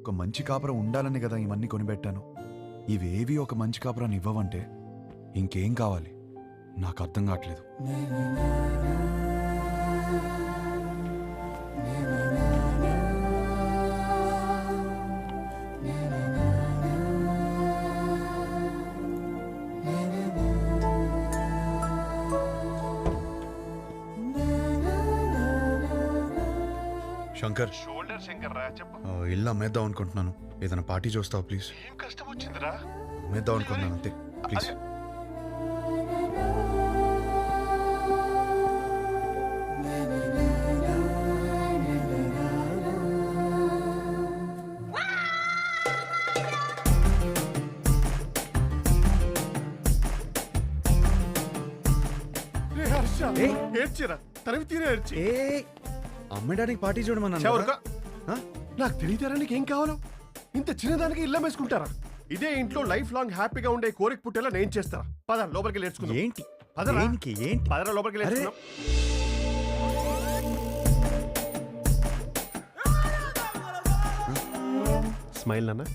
ఒక మంచి కాపురం ఉండాలని కదా ఇవన్నీ కొనిపెట్టాను. ఇవేవి ఒక మంచి కాపురాన్ని ఇవ్వవంటే ఇంకేం కావాలి నాకు అర్థం కావట్లేదు. శంకర్, షోల్డర్ శంకర్ రా, చెప్పు. ఇల్లు అమ్మేద్దాం అనుకుంటున్నాను. ఏదైనా పార్టీ చూస్తావు ప్లీజ్? ఏం కష్టం వచ్చిందిరా? అమ్మేద్దాం అనుకుంటున్నాను అంతే, ప్లీజ్. ఏడ్చిరా, తనవి తీరే ఏడ్చి. అమ్మడానికి పార్టీ చూడమన్నా. నాకు తెలియతారా నీకేం కావాలో? ఇంత చిన్నదానికి ఇల్లం వేసుకుంటారా? ఇదే ఇంట్లో లైఫ్ లాంగ్ హ్యాపీగా ఉండే కోరిక పుట్టేలా నేను చేస్తారా? పద లోపలికి నేర్చుకుందాం. ఏంటి పదరా, ఏంటి పదరా లోపలికి నేర్చుకుందాం. స్మైల్ నాన్న,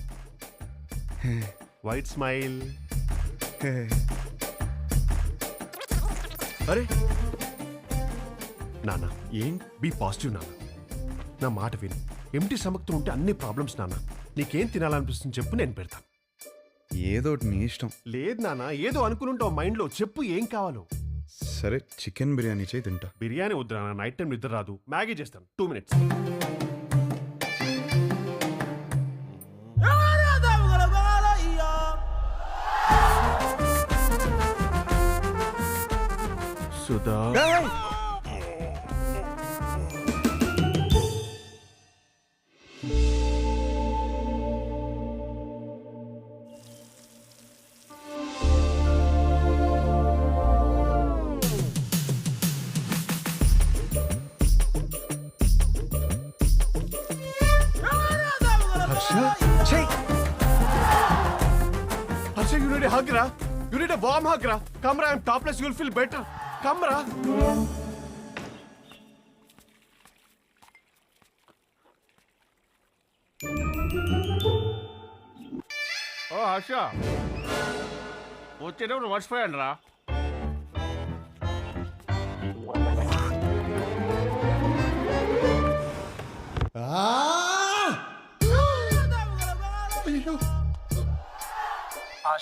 వైట్ స్మైల్. అరే నాన్న, బీ పాజిటివ్ నాన్న. నా మాట విను. ఎంటీ సమక్తో ఉంటే అన్ని ప్రాబ్లమ్స్ నాన్న. నీకేం తినాలనిపిస్తుంది చెప్పు, నేను పెడతాను. ఏదో నీ ఇష్టం. లేదు నాన్న, ఏదో అనుకుంటావు మైండ్ లో. చెప్పు ఏం కావాలో. సరే, చికెన్ బిర్యానీ చేయి, తింటా. బిర్యానీ వద్దు నాన్న, నైట్ టైం నిద్ర రాదు. మ్యాగీ చేస్తాను, 2 minutes. Sudha, Harsha, you need a hug, ra. You need a warm hug, ra. Come, ra. I'm topless. You'll feel better. Come, ra. Oh, Harsha. వచ్చేటప్పుడు మర్చిపోయాను రా.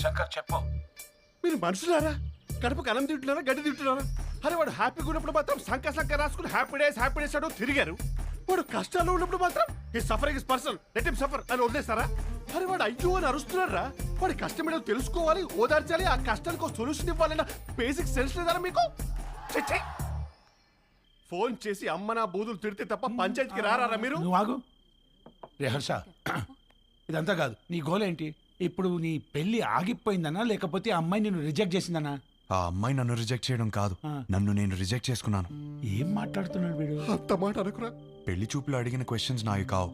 శంకర్ చెప్పు. మీరు మనుషులారా? కడుపుకి అన్నం తింటున్నారా, గడ్డి తింటున్నారా? అరే వాడు హ్యాపీగా ఉన్నప్పుడు మాత్రం సంక రాసుకుని హ్యాపీ డేస్ అంటూ తిరిగారు. వాడు కష్టాల్లో ఉన్నప్పుడు మాత్రం ఈ suffering is personal, let him suffer అని వదిలేస్తారా? అరే వాడు అయ్యో అని అరుస్తున్నారా? వాడి కష్టం ఏంటో తెలుసుకోవాలి, ఓదార్చాలి, ఆ కష్టానికి ఒక సొల్యూషన్ ఇవ్వాలన్న బేసిక్ సెన్స్ లేదారా మీకు? ఫోన్ చేసి అమ్మ నా బూదులు తిడితే తప్ప పంచాయతీకి రారా మీరు? నువ్వు ఆగు. రే హర్ష, ఇదంతా కాదు. నీ గోల్ ఏంటి? ఇప్పుడు నీ పెళ్లి ఆగిపోయిందనా లేకపోతే ఆ అమ్మాయి నిన్ను రిజెక్ట్ చేసిందనా? ఆ అమ్మాయి నన్ను రిజెక్ట్ చేయడం కాదు, నన్ను నేను రిజెక్ట్ చేసుకున్నాను. ఏం మాట్లాడుతున్నాడు వీడు? అంత మాట అనుకురా. పెళ్లి చూపులు అడిగిన క్వశ్చన్స్ నావి కావు,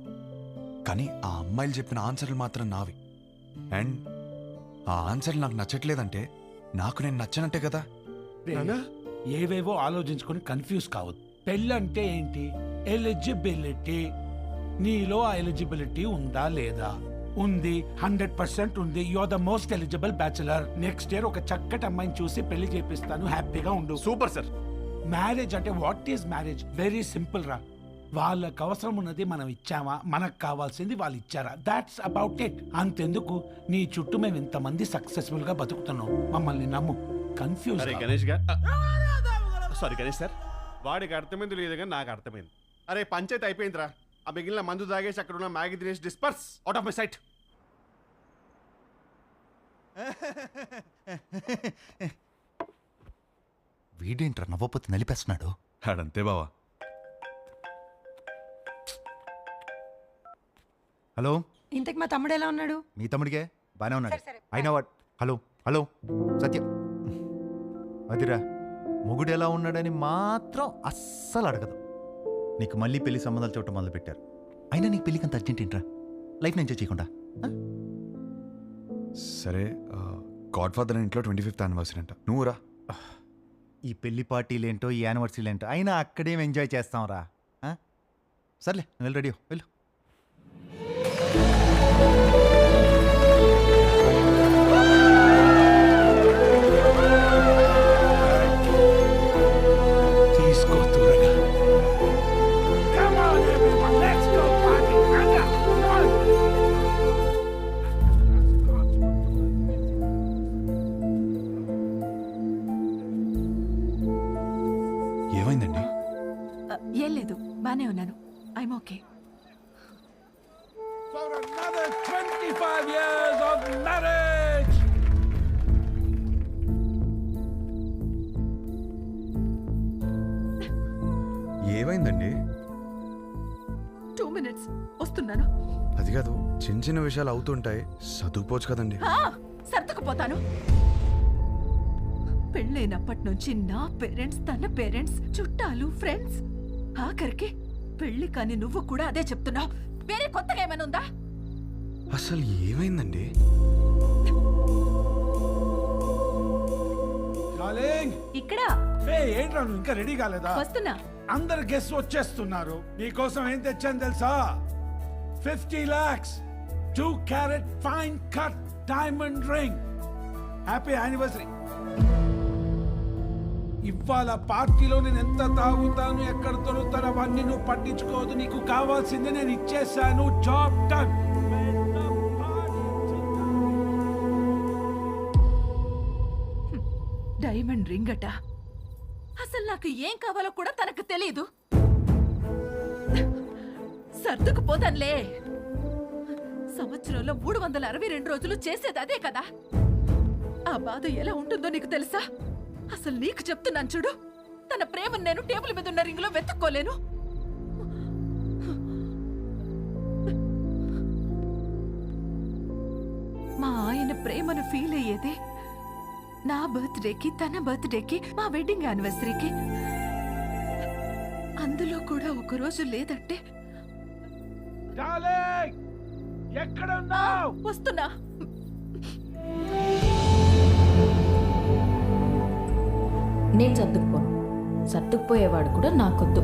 కానీ ఆ అమ్మాయిలు చెప్పిన ఆన్సర్లు మాత్రం నావి. అండ్ ఆ ఆన్సర్లు నాకు నచ్చట్లేదంటే నాకు నేను నచ్చనంటే కదా. ఏవేవో ఆలోచించుకొని కన్ఫ్యూజ్ కావద్దు. పెళ్ళి అంటే ఏంటి? ఎలిజిబిలిటీ. నీలో ఆ ఎలిజిబిలిటీ ఉందా లేదా? ఉంది, 100% ఉంది. You are the most eligible bachelor. Next year ఒక చక్కటి అమ్మాయిని చూసి పెళ్లి చేపిస్తాను, హ్యాపీగా ఉండు. Super sir. మ్యారేజ్ అంటే what is marriage? Very simple రా. వాళ్ళకి అవసరం ఉన్నది మనం ఇచ్చామా, మనకు కావాల్సింది వాళ్ళు ఇచ్చారా, దాట్స్ అబౌట్ ఇట్. అంతెందుకు, నీ చుట్టూ మేము ఇంతమంది సక్సెస్ఫుల్ గా బతుకుతున్నాం, మమ్మల్ని నమ్ము. Confuse. Ganesh sorry Ganesh sir, వాడికి అర్థమైంది లేదు కానీ నాకు అర్థమైంది. అరే పంచాయతీ అయిపోయిందిరా. ఆ మిగిలిన మందు తాగేసి అక్కడ ఉన్న మ్యాగీ తినేసి disperse out of my sight. వీడేంట్రా నవ్వపోతే నలిపేస్తున్నాడు. అడంతే బావా. హలో, ఇంతకు మా తమ్ముడు ఎలా ఉన్నాడు? మీ తమ్ముడికే బానే ఉన్నాడు. అయినా వాడు హలో హలో సత్య, అదిరా మొగుడు ఎలా ఉన్నాడని మాత్రం అస్సలు అడగదు. నీకు మళ్ళీ పెళ్లి సంబంధాలు చూడటం మొదలు పెట్టారు. అయినా నీకు పెళ్ళికి అంత అర్జెంట్ ఏంట్రా? లైఫ్ ఎంజాయ్ చేయకుండా. సరే, గాడ్ ఫాదర్ ఇంట్లో 25th యానివర్సరీ అంట, నువ్వు రా. ఈ పెళ్లి పార్టీలేంటో ఈ యానివర్సరీలేంటో అయినా అక్కడేం ఎంజాయ్ చేస్తాం రా. సర్లే, నువ్వు వెళ్ళి రెడీ వెళ్ళు. తీసుకో త్వరగా. Come on, everyone, let's go party. Anda, come on. ఏమైందండి? ఏం లేదు బానే ఉన్నాను. I'm okay. For another 25 years of marriage. ఏమైందండి? 2 minutes వస్తున్నాను. అది కాదు, చిన్న చిన్న విషయాలు అవుతుంటాయి, సర్దుకుపోవచ్చు కదండి. సర్దుకుపోతాను. పెళ్ళైనప్పటి నుంచి నా పేరెంట్స్, తన పేరెంట్స్, చుట్టాలు, ఫ్రెండ్స్, ఆఖరికి పెళ్లి కాని నువ్వు కూడా అదే చెప్తున్నావు. వేరే కొత్తగా ఏమైనా ఉందా? అసలు ఏమైందండి? డార్లింగ్, ఇక్కడ ఏంట్రా నువ్వు ఇంకా రెడీ కాలేదా? వస్తున్నా. అందరు గెస్ట్ వచ్చేస్తున్నారు. నీకోసం ఏం తెచ్చాను తెలుసా? 50 lakhs 2 carat fine cut diamond ring. Happy anniversary. ఇవాళ పార్టీలో నేను ఎంత తాగుతాను, ఎక్కడ దొరుకుతాను అవన్నీ నువ్వు పట్టించుకోవద్దు. నీకు కావాల్సింది నేను ఇచ్చేసాను. Job done. డైమండ్ రింగ్ అట. అసలు నాకు ఏం కావాలో కూడా తనకు తెలీదు. సర్దుకుపోతానులే. సంవత్సరంలో 362 రోజులు చేసేది అదే కదా. ఆ బాధ ఎలా ఉంటుందో నీకు తెలుసా? అసలు నీకు చెప్తున్నాను చూడు, తన ప్రేమను నేను టేబుల్ మీద ఉన్న రింగులో వెతుక్కోలేను. మా ఆయన ప్రేమను ఫీల్ అయ్యేదే నా బర్త్డేకి, తన బర్త్డేకి, మా వెడ్డింగ్ యానివర్సరీకి. అందులో కూడా ఒక రోజు లేదంటే డార్లింగ్, ఎక్కడ ఉన్నావు? వస్తున్నా. నేను సర్దుకుపోను. సర్దుకుపోయేవాడు కూడా నాకొద్దు.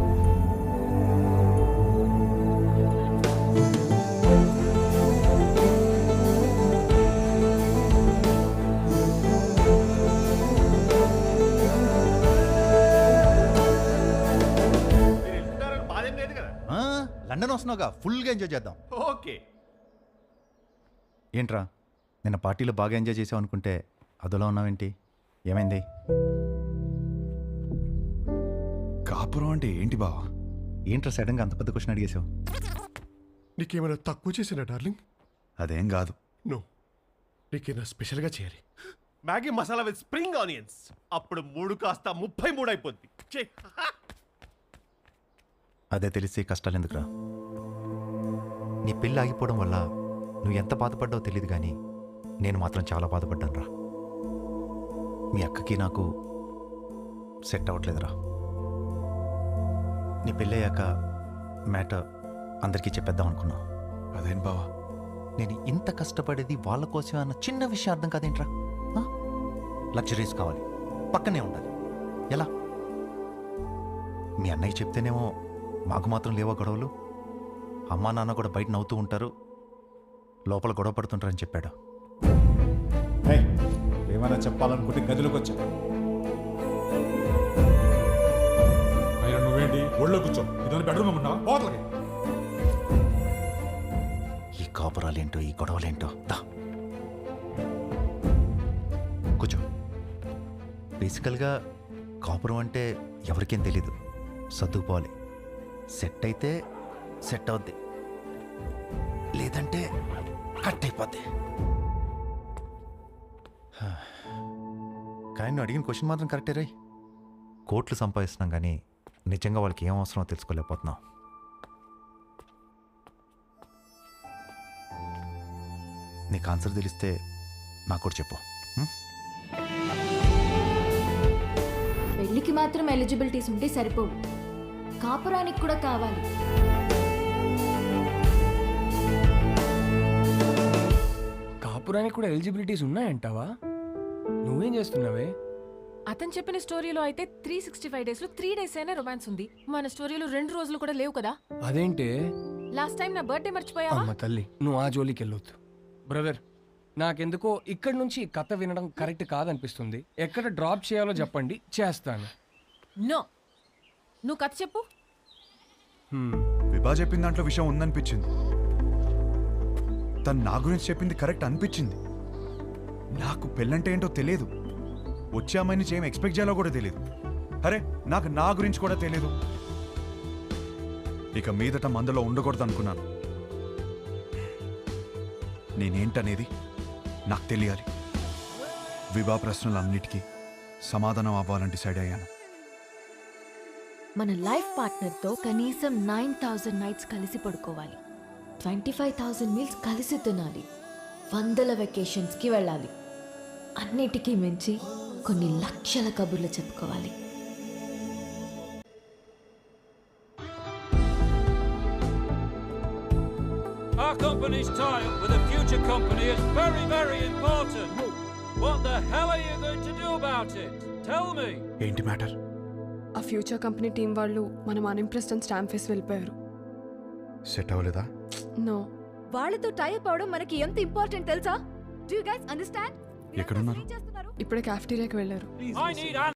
మీరు వెళ్తున్నారని బాధేం లేదు కదా? లండన్ వస్తున్నావుగా, ఫుల్గా ఎంజాయ్ చేద్దాం. ఓకే. ఏంట్రా నిన్న పార్టీలో బాగా ఎంజాయ్ చేసావు అనుకుంటే అదోలా ఉన్నావేంటి? ఏమైంది? కాపురం అంటే ఏంటి బావా? ఏంట్రా సడన్గా అంత పెద్ద క్వశ్చన్ అడిగేసావు? నీకేమైనా తక్కువ చేసినా డార్లింగ్? అదేం కాదు. నో, నీకేమైనా స్పెషల్గా చేయాలి. Maggi masala with spring onions. అప్పుడు 3 కాస్త 33 అయిపోద్ది. చెయ్. అదే తెలిసి కష్టాలు ఎందుకురా? నీ పెళ్ళి ఆగిపోవడం వల్ల నువ్వు ఎంత బాధపడ్డావో తెలియదు కానీ నేను మాత్రం చాలా బాధపడ్డాను రా. మీ అక్కకి నాకు సెట్ అవ్వట్లేదురా. నీ పెళ్ళయ్యాక మ్యాటర్ అందరికీ చెప్పేద్దాం అనుకున్నా. అదేం బావా? నేను ఇంత కష్టపడేది వాళ్ళ కోసమే అన్న చిన్న విషయం అర్థం కాదేంట్రా? లగ్జరీస్ కావాలి, పక్కనే ఉండాలి. ఎలా? మీ అన్నయ్య చెప్తేనేమో మాకు మాత్రం లేవా గొడవలు? అమ్మా నాన్న కూడా బయట నవ్వుతూ ఉంటారు, లోపల గొడవ పడుతుంటారని చెప్పాడు. ఏమైనా చెప్పాలనుకుంటే గదిలోకి వచ్చా. అయినా నువ్వేంటి ఒళ్ళో కూర్చో? ఇదని బెడ్రూమ్ ఉన్నావా? హోటల్కి. ఈ కాపురాలేంటో, ఈ గొడవలేంటో. దా కూర్చో. బేసికల్గా కాపురం అంటే ఎవరికేం తెలీదు, సర్దుకుపోవాలి. సెట్ అయితే సెట్ అవుద్ది, లేదంటే కట్ అయిపోద్ది. కానీ నువ్వు అడిగిన క్వశ్చన్ మాత్రం కరెక్టే రై. కోట్లు సంపాదిస్తున్నాం కానీ నిజంగా వాళ్ళకి ఏం అవసరమో తెలుసుకోలేకపోతున్నాం. నీకు ఆన్సర్ తెలిస్తే నాకు కూడా చెప్పు. పెళ్లికి మాత్రం ఎలిజిబిలిటీస్ ఉంటే సరిపోవు, కాపురానికి కూడా కావాలి. కాపురానికి కూడా ఎలిజిబిలిటీస్ ఉన్నాయంటావా? నువ్వేం చేస్తున్నావే? అతను చెప్పిన స్టోరీలో అయితే 365 డేస్ లో 3 డేస్ అయినా రొమాన్స్ ఉంది. మన స్టోరీలో 2 రోజులు కూడా లేవు కదా. అదేంటే లాస్ట్ టైం నా బర్త్డే మర్చిపోయావా అమ్మ తల్లి నువ్వు ఆ జోలికి వెళ్ళొద్దు బ్రదర్. నాకెందుకో ఇక్కడ నుంచి ఈ కథ వినడం కరెక్ట్ కాదనిపిస్తుంది. ఎక్కడ డ్రాప్ చేయాలో చెప్పండి, చేస్తాను. నో, నువ్వు కథ చెప్పు. విభా చెప్పిన దాంట్లో విషయం ఉందనిపించింది. తను నా గురించి చెప్పింది కరెక్ట్ అనిపించింది. నాకు పెళ్ళంటే ఏంటో తెలియదు. వచ్చే అమ్మాయి నుంచి ఏం ఎక్స్పెక్ట్ చేయాలో కూడా తెలియదు. అరే నాకు నా గురించి కూడా తెలియదు. ఇక మీదట మందలో ఉండకూడదు అనుకున్నాను. నేనేంటనేది నాకు తెలియాలి. విభా ప్రశ్నలన్నిటికీ సమాధానం అవ్వాలని డిసైడ్ అయ్యాను. మన లైఫ్ పార్ట్నర్తో కనీసం 9,000 నైట్స్ కలిసి పడుకోవాలి, 25,000 మీల్స్ కలిసి తినాలి, 100 వెకేషన్స్కి వెళ్ళాలి. అన్నిటికీ మించి కొన్ని లక్షల కబుర్లు చెప్పుకోవాలి. Our company's tie-up with a future company is very, very important. What the hell are you going to do about it? Tell me. ఏంటి మ్యాటర్? ఆ ఫ్యూచర్ కంపెనీ టీం వాళ్ళు మనం అన్ఇంప్రెస్డ్ అని స్టాంప్ వేసి వెళ్ళిపోయారు. సెట్ అవ్వలేదా? నో, వాళ్ళతో టైప్ అవడం మనకి ఎంత ఇంపార్టెంట్ తెలుసా? Do you guys understand? ఎక్కడున్నారు? ఇప్పుడే క్యాఫ్టీరియాకి వెళ్ళారు. I need